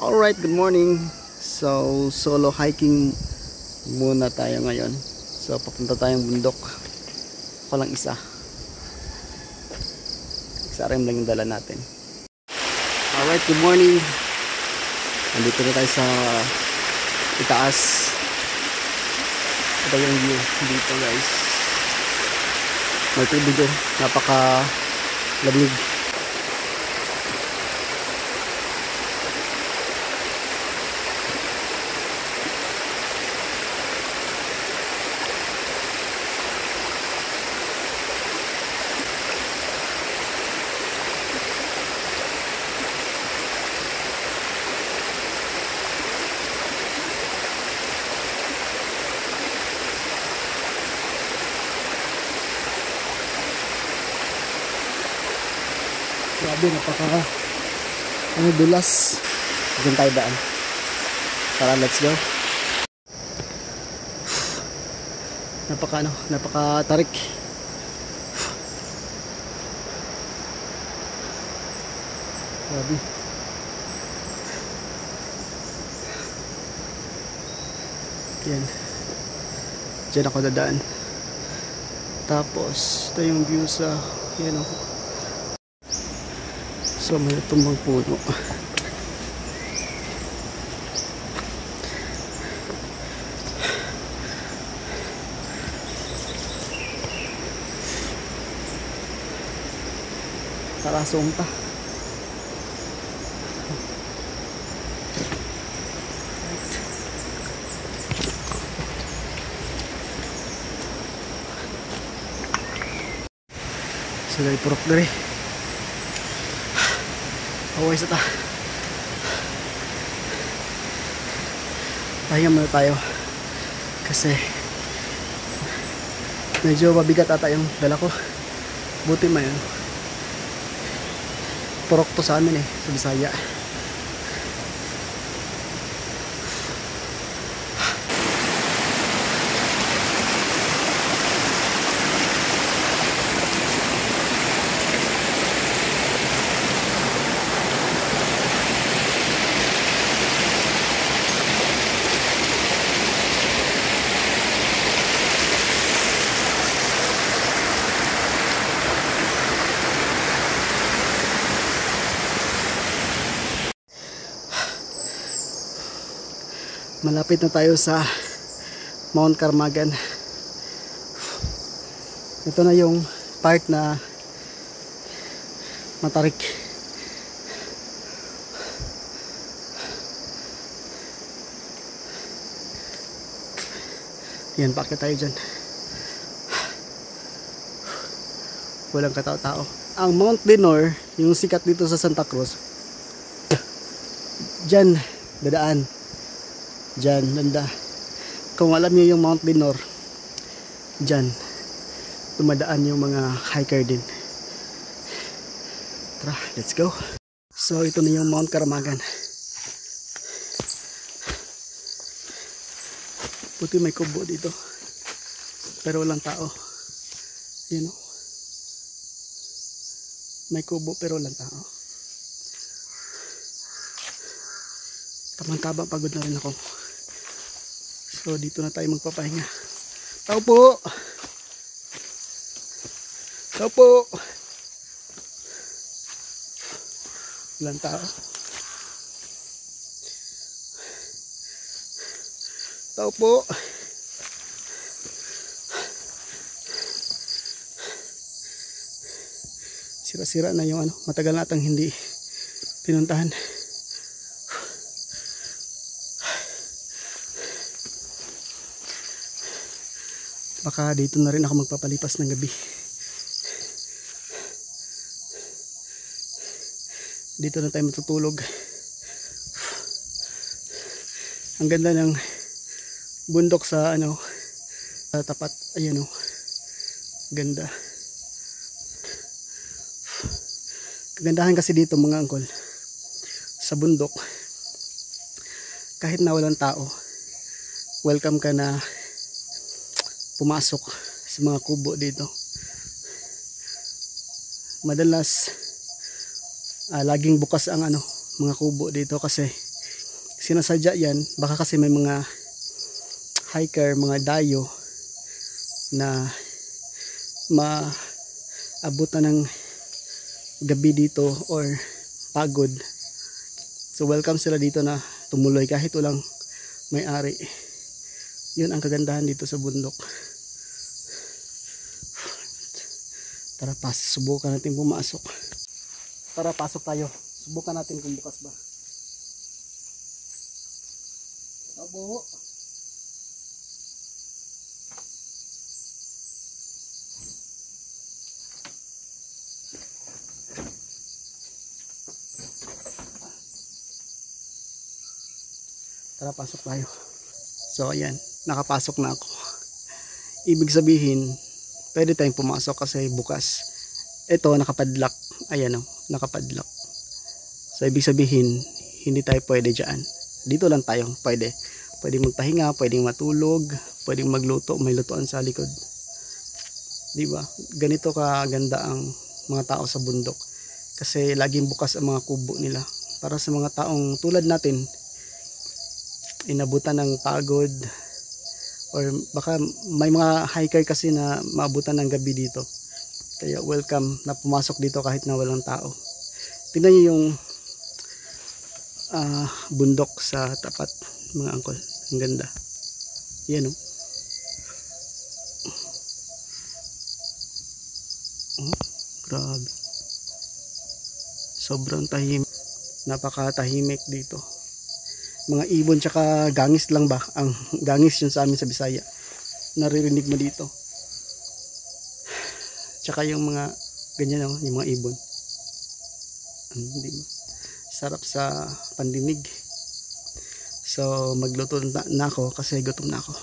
Alright, good morning. So, solo hiking muna tayo ngayon. So, papunta tayong bundok. Ako lang isa. XRM lang yung dala natin. Alright, good morning. Nandito na tayo sa itaas. Ito yung view dito, guys. May tubig doon. Napaka lamig. Grabe, napaka dulas. Diyan tayo daan. Tara, let's go. Napaka tarik. Grabe. Yan. Diyan ako dadaan. Tapos ito yung view sa yan o. So may tumbang puno. Tara, sumpa. So dari purok dari. Away sa ta. Pahinga muna tayo. Kasi medyo mabigat ata yung dala ko. Buti man yun. Purok to sa amin sa Bisaya. Malapit na tayo sa Mount Carmagan. Ito na yung part na matarik. Yan, bakit tayo dyan? Walang katao-tao. Ang Mount Dinor, yung sikat dito sa Santa Cruz, dyan dadaan. Diyan, landa. Kung alam niyo yung Mount Dinor, diyan dumadaan yung mga hiker din. Tara, let's go. So ito na yung Mount Carmagan. Puti may kubo dito, pero walang tao. You know? May kubo pero walang tao. Tamang-taba, pagod na rin ako. So dito na tayo magpapahinga. Tao po. Tao po. Walang tao. Tao po. Sira-sira na yung matagal natang hindi pinuntahan. Baka dito na rin ako magpapalipas ng gabi. Dito na tayo matutulog. Ang ganda ng bundok sa sa tapat. Ayan o. Ganda. Kagandahan kasi dito mga angkol, sa bundok, kahit na walang tao, welcome ka na pumasok sa mga kubo dito. Madalas laging bukas ang mga kubo dito kasi sinasadya yan, baka kasi may mga hiker, mga dayo na maabutan ng gabi dito or pagod. So welcome sila dito na tumuloy kahit walang may-ari. Yun ang kagandahan dito sa bundok. Tara, subukan natin pumasok. Tara, pasok tayo. Subukan natin kung bukas ba. Abo. Tara, pasok tayo. So ayan, nakapasok na ako. Ibig sabihin, pwede tayong pumasok kasi bukas. Ito, nakapadlock. Ayan o, nakapadlock. So ibig sabihin, hindi tayo pwede dyan. Dito lang tayo, pwede. Pwede magpahinga, pwedeng matulog, pwedeng magluto, may lutuan sa likod. Diba? Ganito kaganda ang mga tao sa bundok. Kasi laging bukas ang mga kubo nila. Para sa mga taong tulad natin, inabutan ng pagod, or baka may mga hiker kasi na maabutan ng gabi dito. Kaya welcome na pumasok dito kahit na walang tao. Tingnan niyo yung bundok sa tapat, mga angkol. Ang ganda. Yan oh. Oh, grabe. Sobrang tahimik. Napakatahimik dito. Mga ibon tsaka gangis lang ba? Ang gangis yun sa amin sa Bisaya. Naririnig mo dito. Tsaka yung mga ganyan oh, yung mga ibon. Di ba? Sarap sa pandinig. So magluto na ako kasi gutom na ako.